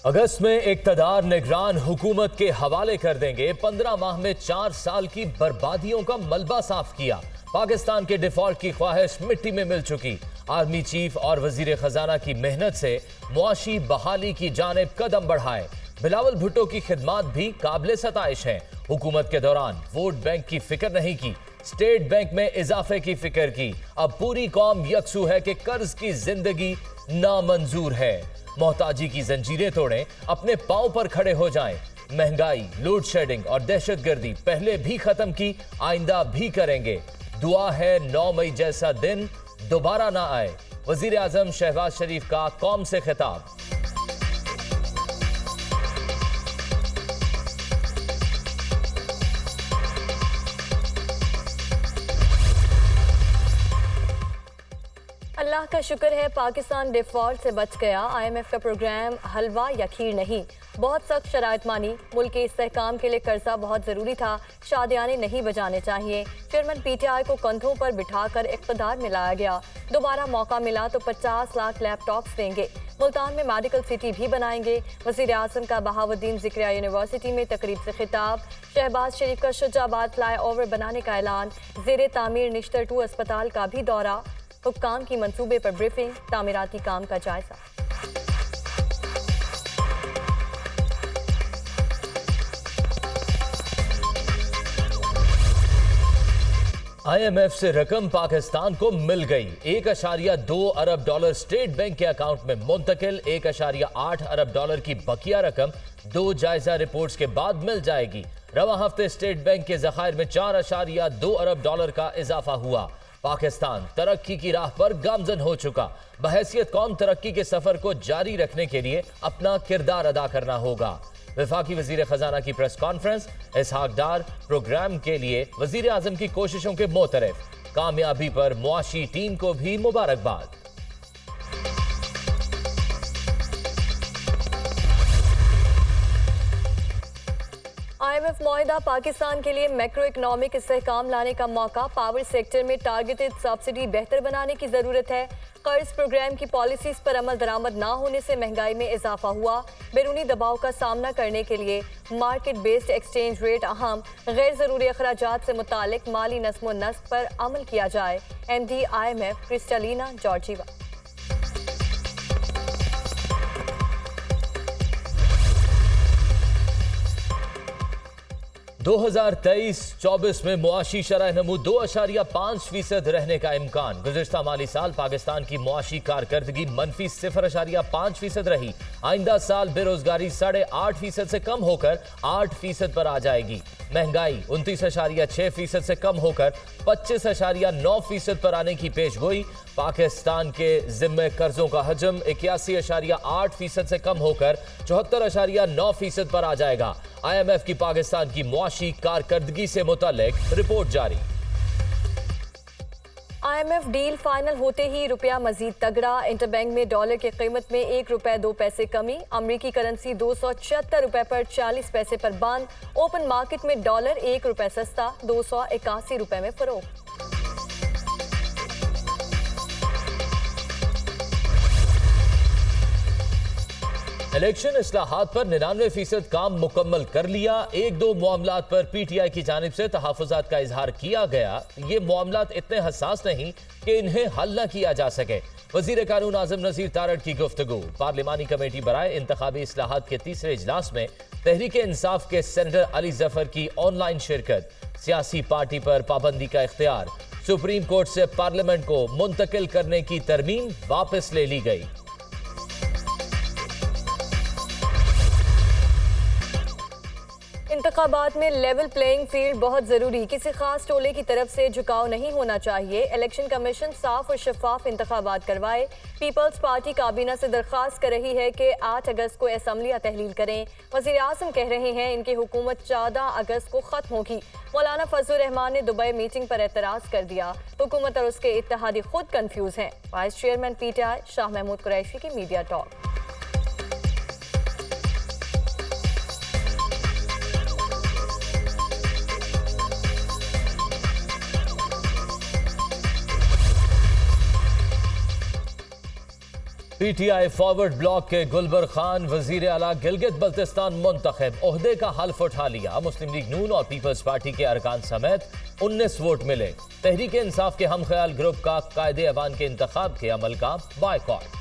अगस्त में इक्तदार निगरान हुकूमत के हवाले कर देंगे। 15 माह में 4 साल की बर्बादियों का मलबा साफ किया। पाकिस्तान के डिफॉल्ट की ख्वाहिश मिट्टी में मिल चुकी। आर्मी चीफ और वजीर खजाना की मेहनत से मुआशी बहाली की जानिब कदम बढ़ाए। बिलावल भुट्टो की खिदमात भी काबिले सताइश हैं। हुकूमत के दौरान वोट बैंक की फिक्र नहीं की, स्टेट बैंक में इजाफे की फिक्र की। अब पूरी कौम यकसू है कि कर्ज की जिंदगी नामंजूर है। मोहताजी की जंजीरें तोड़ें, अपने पांव पर खड़े हो जाएं। महंगाई, लोड शेडिंग और दहशतगर्दी पहले भी खत्म की, आइंदा भी करेंगे। दुआ है 9 मई जैसा दिन दोबारा ना आए। वजीर आजम शहबाज शरीफ का कौम से खिताब। अल्लाह का शुक्र है पाकिस्तान डिफॉल्ट से बच गया। IMF का प्रोग्राम हलवा या खीर नहीं, बहुत सख्त शराइत मानी। मुल्क के इस्तेहकाम के लिए कर्जा बहुत ज़रूरी था, शादियाने नहीं बजाने चाहिए। चेयरमैन PTI को कंधों पर बिठाकर इक़्तिदार में लाया गया। दोबारा मौका मिला तो 50 लाख लैपटॉप्स देंगे। मुल्तान में मेडिकल सिटी भी बनाएंगे। वज़ीर आज़म का बहाउद्दीन ज़िक्रिया यूनिवर्सिटी में तकरीब से खिताब। शहबाज शरीफ का शुजाबाद फ्लाई ओवर बनाने का ऐलान। ज़ेरे तामीर निश्तर 2 अस्पताल का भी दौरा। हुक्काम की मंसूबे पर ब्रीफिंग, तामीराती काम का जायजा। IMF से रकम पाकिस्तान को मिल गई। 1.2 अरब डॉलर स्टेट बैंक के अकाउंट में मुंतकिल। 1.8 अरब डॉलर की बकिया रकम 2 जायजा रिपोर्ट्स के बाद मिल जाएगी। रवा हफ्ते स्टेट बैंक के ज़खायर में 4.2 अरब डॉलर का इजाफा हुआ। पाकिस्तान तरक्की की राह पर गामजन हो चुका। बहैसियत कौम तरक्की के सफर को जारी रखने के लिए अपना किरदार अदा करना होगा। वफाकी वजीर खजाना की प्रेस कॉन्फ्रेंस। इसहाक डार प्रोग्राम के लिए वजीर आजम की कोशिशों के मोतरफ। कामयाबी पर मुआशी टीम को भी मुबारकबाद। IMF मुआहिदा पाकिस्तान के लिए मैक्रो इकनॉमिक इस्तेहकाम लाने का मौका। पावर सेक्टर में टारगेटेड सब्सिडी बेहतर बनाने की जरूरत है। कर्ज प्रोग्राम की पॉलिसीज पर अमल दरामद ना होने से महंगाई में इजाफा हुआ। बैरूनी दबाव का सामना करने के लिए मार्केट बेस्ड एक्सचेंज रेट अहम। गैर जरूरी अखराजात से मुतालिक माली नज़्म व नस्क पर अमल किया जाए। MD IMF Kristalina Georgieva. 2023-24 में मुआशी शरह नमू 2.5% रहने का इम्कान। गुज़िश्ता माली साल पाकिस्तान की मुआशी कारकर्दगी मनफी 0.5% रही। आइंदा साल बेरोजगारी 8.5% से कम होकर 8% पर आ जाएगी। महंगाई 29.6% से कम होकर 25.9% पर आने की पेशगोई। पाकिस्तान के जिम्मे कर्जों का हजम 81.8% से कम होकर 74.9% पर आ जाएगा। IMF की पाकिस्तान की मुआशी कारकर्दगी से मुतालिक रिपोर्ट जारी। IMF डील फाइनल होते ही रुपया मजीद तगड़ा। इंटरबैंक में डॉलर की कीमत में 1 रुपये 2 पैसे कमी। अमरीकी करेंसी 276 रुपये पर 40 पैसे पर बंद। ओपन मार्केट में डॉलर 1 रुपये सस्ता 281 रुपये में फरोख्त। इलेक्शन इस्लाहात पर 99% काम मुकम्मल कर लिया। 1-2 मामलात पर PTI की जानिब से तहफ़्फ़ुज़ात का इजहार किया गया। ये मामलात इतने हसास नहीं कि इन्हें हल न किया जा सके। वज़ीर कानून आज़म नज़ीर तारड़ की गुफ्तगू। पार्लिमानी कमेटी बराए इंतखाबी इस्लाहात के 3रे इजलास में तहरीक इंसाफ के सेनेटर अली जफर की ऑनलाइन शिरकत। सियासी पार्टी पर पाबंदी का इख्तियार। सुप्रीम कोर्ट से पार्लियामेंट को मुंतकिल करने की तरमीम वापस ले ली गई। इंतखाबात में लेवल प्लेइंग फील्ड बहुत जरूरी। किसी खास टोले की तरफ से झुकाव नहीं होना चाहिए। इलेक्शन कमीशन साफ और शफाफ इंतखाबात करवाए। पीपल्स पार्टी काबीना से दरख्वास्त कर रही है कि 8 अगस्त को असम्बलियाँ तहलील करें। वज़ीर आज़म कह रहे हैं इनकी हुकूमत 14 अगस्त को खत्म होगी। मौलाना फजलुर रहमान ने दुबई मीटिंग पर एतराज़ कर दिया। हुकूमत और उसके इत्तेहादी खुद कंफ्यूज हैं। Vice chairman PTI Shah Mahmood Qureshi की media talk. PTI forward block के गुलबर खान वजीर आला गिलगित बल्तिस्तान मुंतखब, ओहदे का हल्फ उठा लिया। मुस्लिम लीग नून और पीपल्स पार्टी के अरकान समेत 19 वोट मिले। तहरीक इंसाफ के हम ख्याल ग्रुप का कायदे अवान के इंतखाब के अमल का बायकॉट।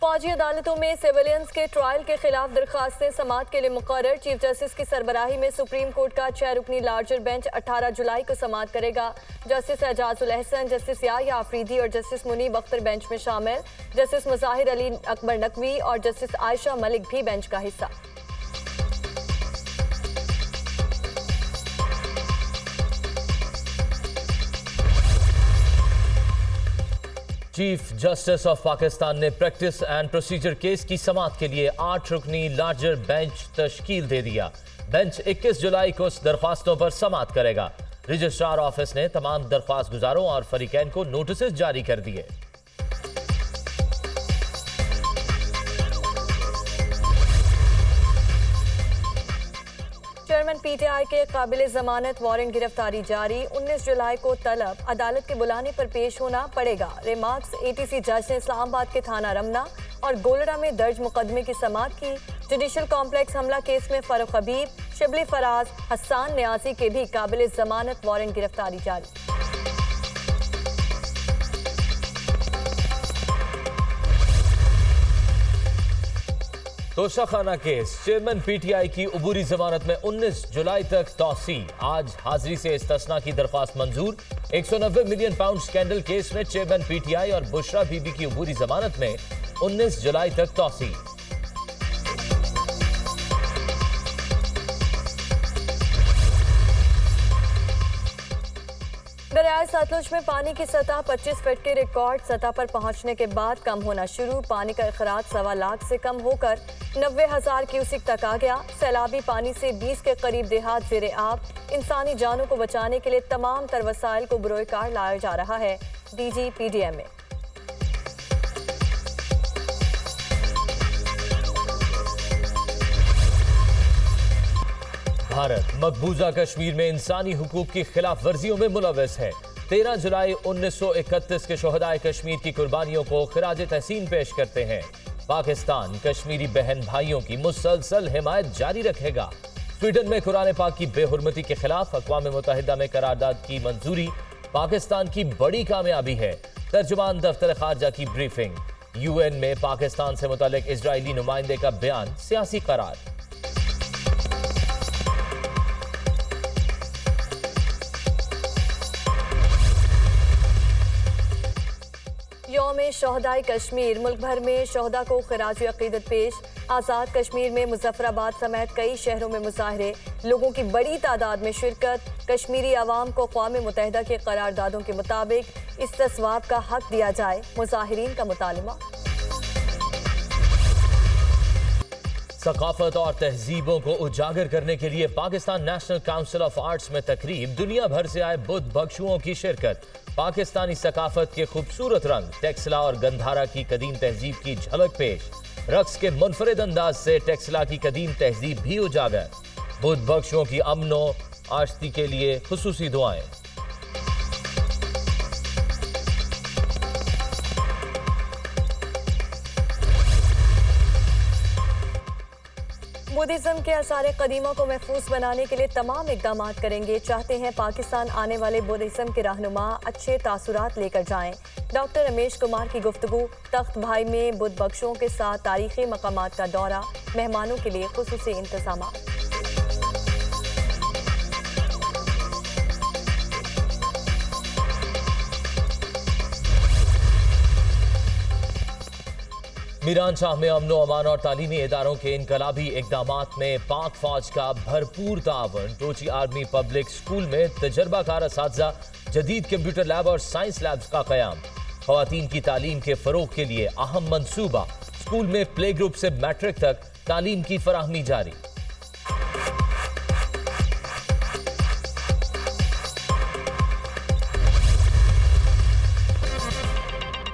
फौजी अदालतों में सिविलियंस के ट्रायल के खिलाफ दरखास्तें समाअत के लिए मुकर्रर। चीफ जस्टिस की सरबराही में सुप्रीम कोर्ट का 6 रुकनी लार्जर बेंच 18 जुलाई को समाअत करेगा। जस्टिस एजाजुल अहसन, जस्टिस याह्या आफरीदी और जस्टिस मुनीब अख्तर बेंच में शामिल। जस्टिस मुजाहिर अली अकबर नकवी और जस्टिस आयशा मलिक भी बेंच का हिस्सा। चीफ जस्टिस ऑफ पाकिस्तान ने प्रैक्टिस एंड प्रोसीजर केस की समाअत के लिए 8 रुकनी लार्जर बेंच तश्कील दे दिया। बेंच 21 जुलाई को दरख्वास्तों पर समाअत करेगा। रजिस्ट्रार ऑफिस ने तमाम दरख्वास्त गुजारों और फरीकैन को नोटिस जारी कर दिए। चेयरमैन पीटीआई के काबिल जमानत वारंट गिरफ्तारी जारी। 19 जुलाई को तलब अदालत के बुलाने पर पेश होना पड़ेगा। रिमार्क्स एटीसी जज ने इस्लामाबाद के थाना रमना और गोलड़ा में दर्ज मुकदमे की समाअत की। जुडिशल कॉम्प्लेक्स हमला केस में फरूख हबीब, शिबली फराज, हसन न्याजी के भी काबिल जमानत वारंट गिरफ्तारी जारी। तोशाखाना केस, चेयरमैन पीटीआई की उबूरी जमानत में 19 जुलाई तक तौसी। आज हाजिरी से इस्तिस्ना की दरख्वास्त मंजूर। 190 मिलियन पाउंड स्कैंडल केस में चेयरमैन पीटीआई और बुशरा बीबी की उबूरी जमानत में 19 जुलाई तक तौसी। दरियाए सतलुज में पानी की सतह 25 फीट के रिकॉर्ड सतह पर पहुंचने के बाद कम होना शुरू। पानी का अखराज 1.25 लाख से कम होकर 90,000 क्यूसिक तक आ गया। सैलाबी पानी से 20 के करीब देहात ज़ेरे आब। इंसानी जानों को बचाने के लिए तमाम तर वसाइल को बरोए कार लाया जा रहा है। डीजी पीडीएम में भारत मकबूजा कश्मीर में इंसानी हुकूक की खिलाफ वर्जियों में मुलव्वस है। 13 जुलाई 1931 के शोहदाए कश्मीर की कुर्बानियों को खिराज तहसीन पेश करते हैं। पाकिस्तान कश्मीरी बहन भाइयों की मुसलसल हिमायत जारी रखेगा। स्वीडन में कुरान पाक की बेहुरमती के खिलाफ अक़वाम मुत्तहिदा में करारदाद की मंजूरी पाकिस्तान की बड़ी कामयाबी है। तर्जुमान दफ्तर खारजा की ब्रीफिंग। यूएन में पाकिस्तान से मुतालिक इजरायली नुमाइंदे का बयान सियासी करार। यौम शोहदाए कश्मीर, मुल्क भर में शोहदा को खिराज अकीदत पेश। आज़ाद कश्मीर में मुजफ्फराबाद समेत कई शहरों में मुजाहरे, लोगों की बड़ी तादाद में शिरकत। कश्मीरी अवाम को अक़वाम मुत्तहिदा के करारदादों के मुताबिक इस्तिस्वाब का हक दिया जाए, मुजाहिरीन का मुतालबा। सकाफत और तहजीबों को उजागर करने के लिए Pakistan national council of arts में तकरीब। दुनिया भर से आए बुद्ध भिक्षुओं की शिरकत। पाकिस्तानी सकाफत के खूबसूरत रंग, टेक्सला और गंधारा की कदीम तहजीब की झलक पेश। रक्स के मुनफरिद अंदाज से टेक्सला की कदीम तहजीब भी उजागर। बुद्ध भिक्षुओं की अमनो आश्ती के लिए खुसूसी दुआएं। बुद्धिज़्म के आसार कदीमा को महफूज बनाने के लिए तमाम इकदाम करेंगे। चाहते हैं पाकिस्तान आने वाले बुद्धिज़्म के रहनुमा अच्छे तासुरात लेकर जाएं। डॉक्टर रमेश कुमार की गुफ्तगू। तख्त भाई में बुद्ध भिक्षुओं के साथ तारीखी मकामात का दौरा, मेहमानों के लिए खुसूसी इंतजाम। मीरानशाह में अमनो अमान और तालीमी इदारों के इनकलाबी इकदामात में पाक फौज का भरपूर तावन। टोची आर्मी पब्लिक स्कूल में तजर्बाकार असातिज़ा, जदीद कंप्यूटर लैब और साइंस लैब्स का क़याम। ख़वातीन की तालीम के फ़रोग़ के लिए अहम मंसूबा। स्कूल में प्ले ग्रुप से मैट्रिक तक तालीम की फराहमी जारी।